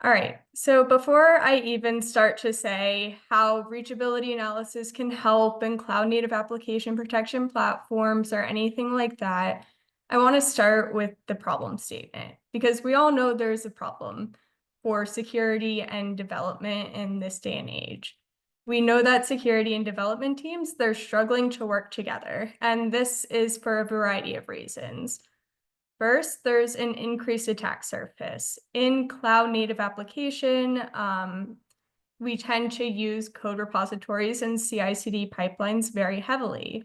All right, so before I even start to say how reachability analysis can help in cloud native application protection platforms or anything like that, I want to start with the problem statement because we all know there's a problem for security and development in this day and age. We know that security and development teams, they're struggling to work together, and this is for a variety of reasons. First, there's an increased attack surface. In cloud native application, we tend to use code repositories and CI/CD pipelines very heavily.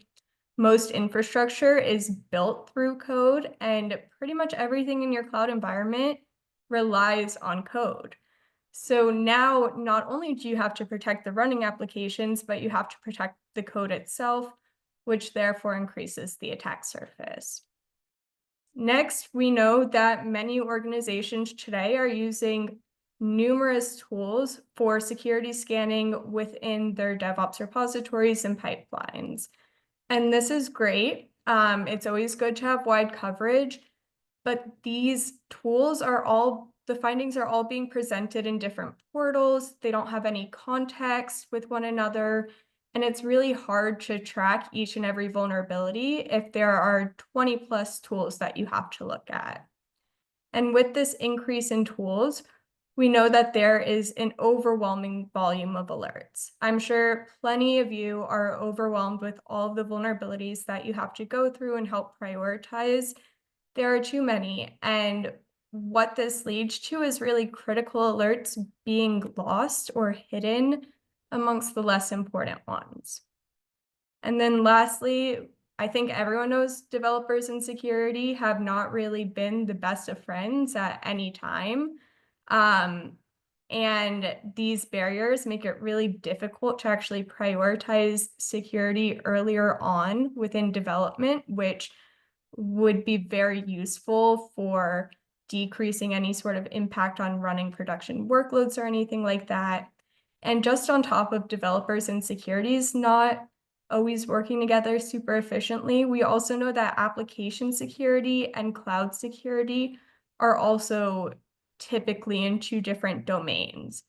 Most infrastructure is built through code, and pretty much everything in your cloud environment relies on code. So now, not only do you have to protect the running applications, but you have to protect the code itself, which therefore increases the attack surface. Next, we know that many organizations today are using numerous tools for security scanning within their DevOps repositories and pipelines. And this is great. It's always good to have wide coverage, but these tools are all, the findings are all being presented in different portals. They don't have any context with one another. And it's really hard to track each and every vulnerability if there are 20 plus tools that you have to look at. And with this increase in tools, we know that there is an overwhelming volume of alerts. I'm sure plenty of you are overwhelmed with all of the vulnerabilities that you have to go through and help prioritize. There are too many. And what this leads to is really critical alerts being lost or hidden amongst the less important ones. And then lastly, I think everyone knows developers in security have not really been the best of friends at any time. And these barriers make it really difficult to actually prioritize security earlier on within development, which would be very useful for decreasing any sort of impact on running production workloads or anything like that. And just on top of developers and securities not always working together super efficiently, we also know that application security and cloud security are also typically in two different domains,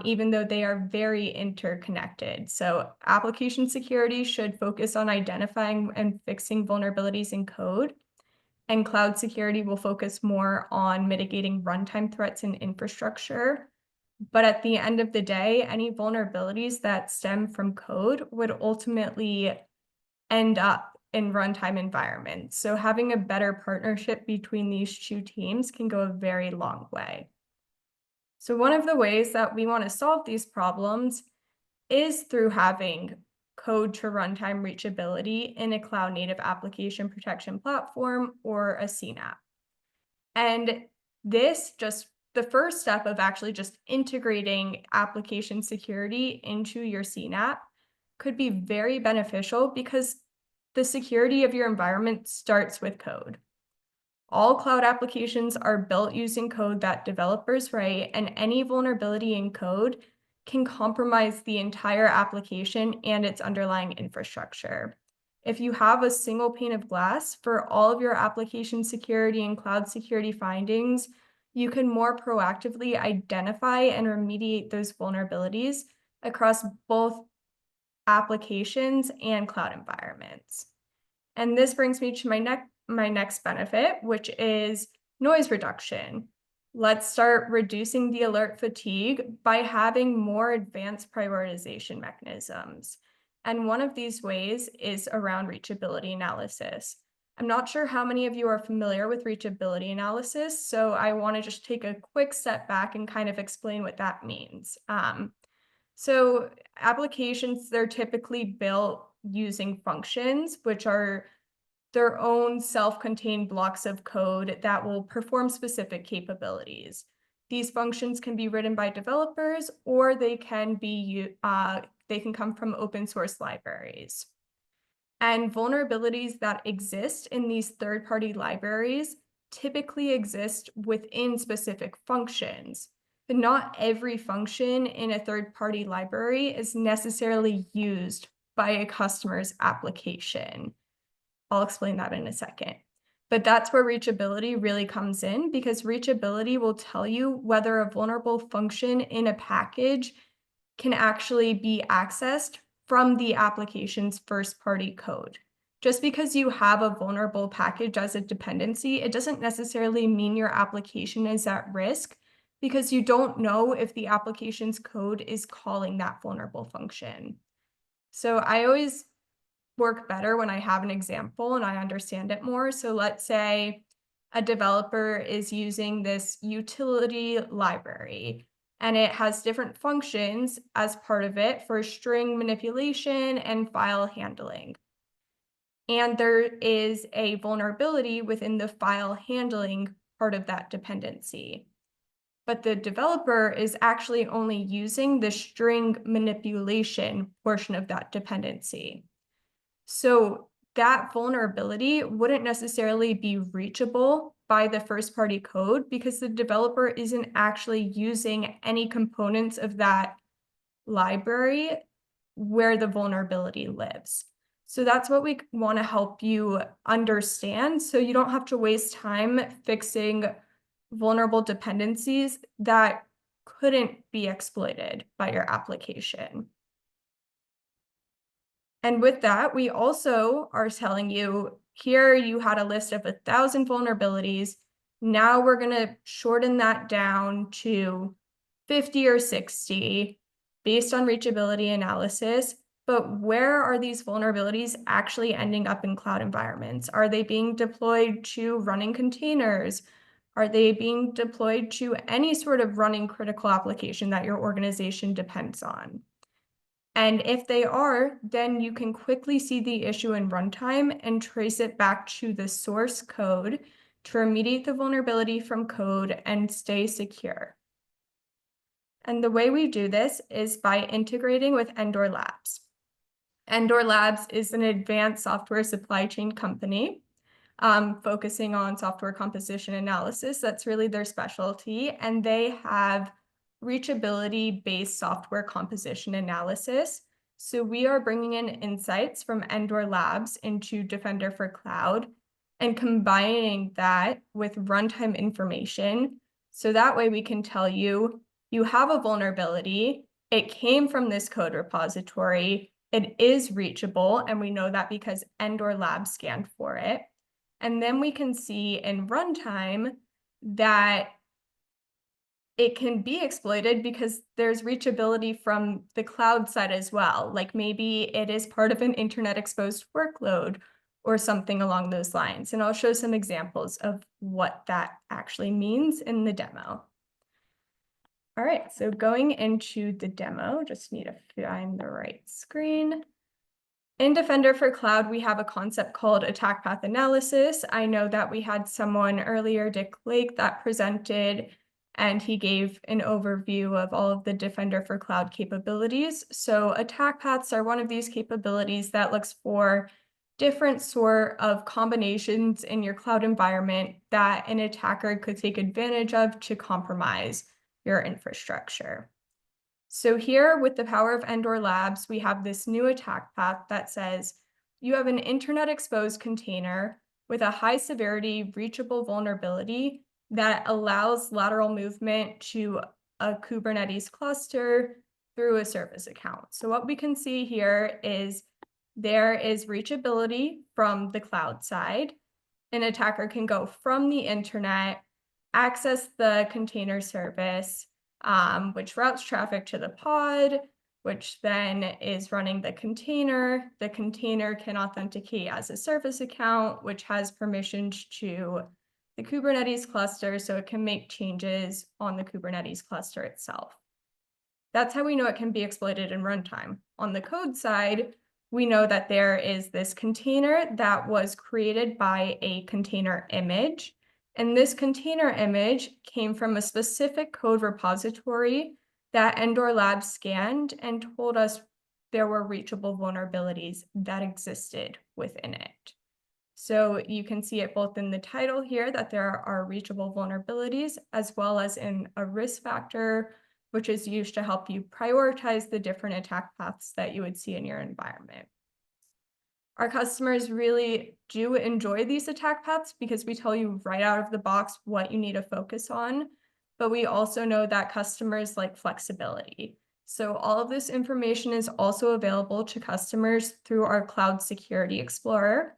even though they are very interconnected. So application security should focus on identifying and fixing vulnerabilities in code, and cloud security will focus more on mitigating runtime threats in infrastructure. But at the end of the day, any vulnerabilities that stem from code would ultimately end up in runtime environments. So having a better partnership between these two teams can go a very long way. So one of the ways that we want to solve these problems is through having code to runtime reachability in a cloud native application protection platform or a CNAPP. And this just the first step of actually just integrating application security into your CNAPP could be very beneficial because the security of your environment starts with code. All cloud applications are built using code that developers write, and any vulnerability in code can compromise the entire application and its underlying infrastructure. If you have a single pane of glass for all of your application security and cloud security findings, you can more proactively identify and remediate those vulnerabilities across both applications and cloud environments. And this brings me to my next benefit, which is noise reduction. Let's start reducing the alert fatigue by having more advanced prioritization mechanisms. And one of these ways is around reachability analysis. I'm not sure how many of you are familiar with reachability analysis, so I want to just take a quick step back and kind of explain what that means. So applications, they're typically built using functions, which are their own self-contained blocks of code that will perform specific capabilities. These functions can be written by developers, or they can come from open source libraries. And vulnerabilities that exist in these third-party libraries typically exist within specific functions. But not every function in a third-party library is necessarily used by a customer's application. I'll explain that in a second. But that's where reachability really comes in, because reachability will tell you whether a vulnerable function in a package can actually be accessed from the application's first-party code. Just because you have a vulnerable package as a dependency, it doesn't necessarily mean your application is at risk, because you don't know if the application's code is calling that vulnerable function. So I always work better when I have an example and I understand it more. So let's say a developer is using this utility library and it has different functions as part of it for string manipulation and file handling. And there is a vulnerability within the file handling part of that dependency. But the developer is actually only using the string manipulation portion of that dependency. So that vulnerability wouldn't necessarily be reachable by the first-party code, because the developer isn't actually using any components of that library where the vulnerability lives. So that's what we want to help you understand, so you don't have to waste time fixing vulnerable dependencies that couldn't be exploited by your application. And with that, we also are telling you, here you had a list of 1,000 vulnerabilities. Now we're going to shorten that down to 50 or 60 based on reachability analysis. But where are these vulnerabilities actually ending up in cloud environments? Are they being deployed to running containers? Are they being deployed to any sort of running critical application that your organization depends on? And if they are, then you can quickly see the issue in runtime and trace it back to the source code to remediate the vulnerability from code and stay secure. And the way we do this is by integrating with Endor Labs. Endor Labs is an advanced software supply chain company focusing on software composition analysis. That's really their specialty. And they have reachability-based software composition analysis. So we are bringing in insights from Endor Labs into Defender for Cloud and combining that with runtime information. So that way we can tell you, you have a vulnerability, it came from this code repository, it is reachable, and we know that because Endor Labs scanned for it. And then we can see in runtime that it can be exploited because there's reachability from the cloud side as well. Like maybe it is part of an internet exposed workload or something along those lines. And I'll show some examples of what that actually means in the demo. All right, so going into the demo, just need to find the right screen. In Defender for Cloud, we have a concept called attack path analysis. I know that we had someone earlier, Dick Lake, that presented, and he gave an overview of all of the Defender for Cloud capabilities. So attack paths are one of these capabilities that looks for different sort of combinations in your cloud environment that an attacker could take advantage of to compromise your infrastructure. So here, with the power of Endor Labs, we have this new attack path that says you have an internet exposed container with a high severity reachable vulnerability that allows lateral movement to a Kubernetes cluster through a service account. So what we can see here is there is reachability from the cloud side. An attacker can go from the internet, access the container service, which routes traffic to the pod, which then is running the container. The container can authenticate as a service account, which has permissions to the Kubernetes cluster, so it can make changes on the Kubernetes cluster itself. That's how we know it can be exploited in runtime. On the code side, we know that there is this container that was created by a container image. And this container image came from a specific code repository that Endor Labs scanned and told us there were reachable vulnerabilities that existed within it. So you can see it both in the title here that there are reachable vulnerabilities, as well as in a risk factor, which is used to help you prioritize the different attack paths that you would see in your environment. Our customers really do enjoy these attack paths because we tell you right out of the box what you need to focus on, but we also know that customers like flexibility. So all of this information is also available to customers through our Cloud Security Explorer,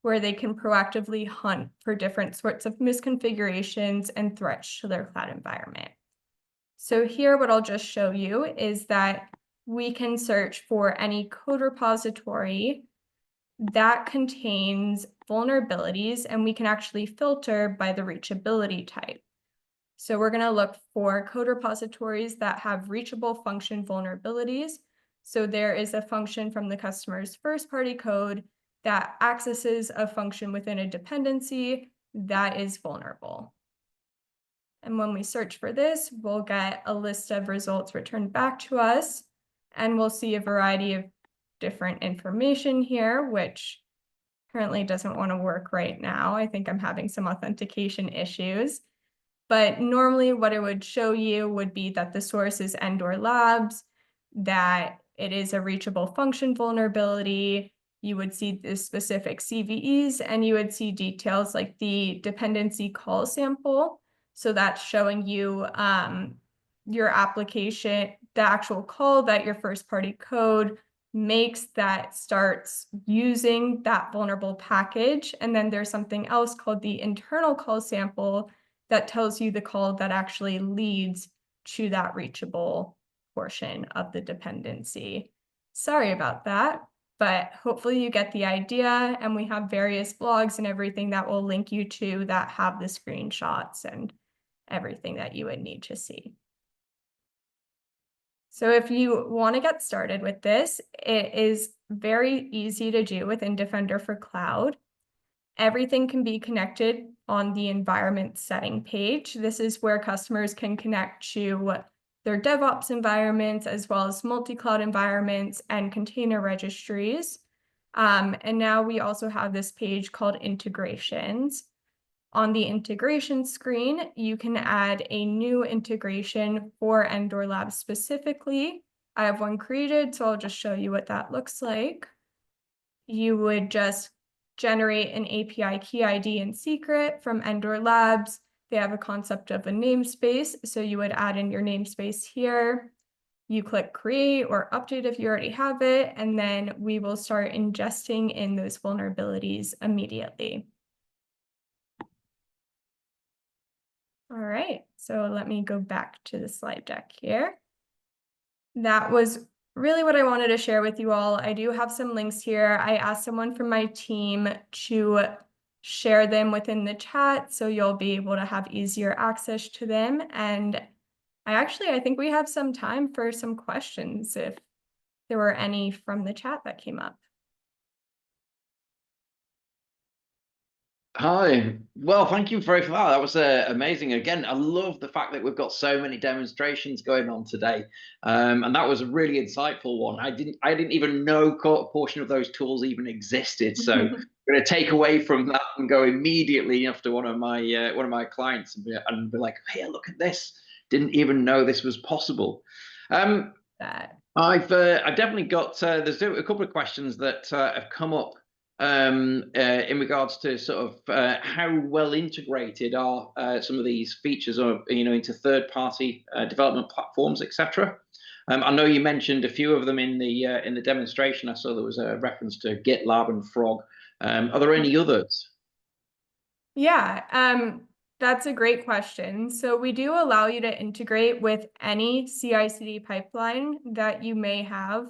where they can proactively hunt for different sorts of misconfigurations and threats to their cloud environment. So here, what I'll just show you is that we can search for any code repository that contains vulnerabilities, and we can actually filter by the reachability type. So we're going to look for code repositories that have reachable function vulnerabilities. So there is a function from the customer's first-party code that accesses a function within a dependency that is vulnerable. And when we search for this, we'll get a list of results returned back to us, and we'll see a variety of different information here, which currently doesn't want to work right now. I think I'm having some authentication issues. But normally what it would show you would be that the source is Endor Labs, that it is a reachable function vulnerability. You would see the specific CVEs, and you would see details like the dependency call sample. So that's showing you your application, the actual call that your first-party code makes that starts using that vulnerable package. And then there's something else called the internal call sample that tells you the call that actually leads to that reachable portion of the dependency. Sorry about that, but hopefully you get the idea, and we have various blogs and everything that will link you to that have the screenshots and everything that you would need to see. So if you want to get started with this, it is very easy to do within Defender for Cloud. Everything can be connected on the environment setting page. This is where customers can connect to their DevOps environments, as well as multi-cloud environments and container registries. And now we also have this page called integrations. On the integration screen, you can add a new integration for Endor Labs specifically. I have one created, so I'll just show you what that looks like. You would just generate an API key ID and secret from Endor Labs. They have a concept of a namespace, so you would add in your namespace here. You click create or update if you already have it, and then we will start ingesting in those vulnerabilities immediately. All right, so let me go back to the slide deck here. That was really what I wanted to share with you all. I do have some links here. I asked someone from my team to share them within the chat, so you'll be able to have easier access to them. And I think we have some time for some questions if there were any from the chat that came up. Hi. Well, thank you for that. That was amazing. Again, I love the fact that we've got so many demonstrations going on today, and that was a really insightful one. I didn't even know a portion of those tools even existed. So I'm going to take away from that and go immediately after one of my clients and be like, "Hey, look at this! Didn't even know this was possible." I've definitely got there's a couple of questions that have come up in regards to sort of how well integrated are some of these features into third-party development platforms, etc. I know you mentioned a few of them in the demonstration. I saw there was a reference to GitLab and Frog. Are there any others? Yeah, that's a great question. So we do allow you to integrate with any CI/CD pipeline that you may have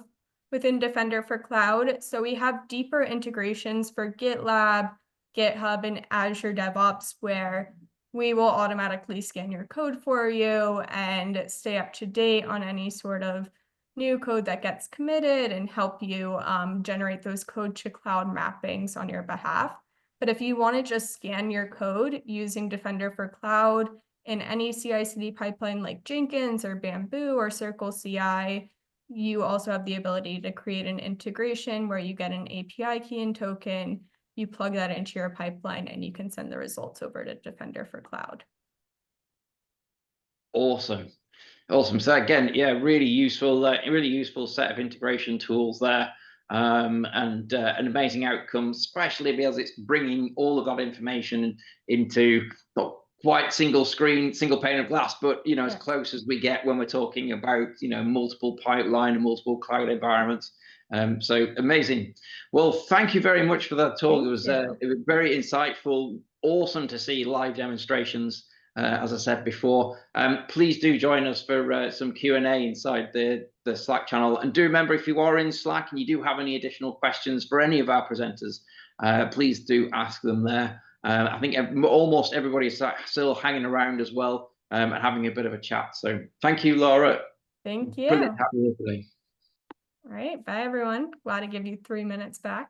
within Defender for Cloud. So we have deeper integrations for GitLab, GitHub, and Azure DevOps, where we will automatically scan your code for you and stay up to date on any sort of new code that gets committed and help you generate those code to cloud mappings on your behalf. But if you want to just scan your code using Defender for Cloud in any CI/CD pipeline like Jenkins or Bamboo or Circle CI, you also have the ability to create an integration where you get an API key and token, you plug that into your pipeline, and you can send the results over to Defender for Cloud. Awesome. So again, yeah, really useful set of integration tools there. and an amazing outcome, especially because it's bringing all of that information into not quite single screen, single pane of glass, but as close as we get when we're talking about multiple pipeline and multiple cloud environments. So amazing. Well, thank you very much for that talk. It was very insightful. Awesome to see live demonstrations. As I said before, please do join us for some Q&A inside the Slack channel. And do remember, if you are in Slack and you do have any additional questions for any of our presenters, please do ask them there. I think almost everybody is still hanging around as well, and having a bit of a chat. So thank you, Lara. Thank you. Brilliant having you today. All right, bye everyone. Glad to give you 3 minutes back.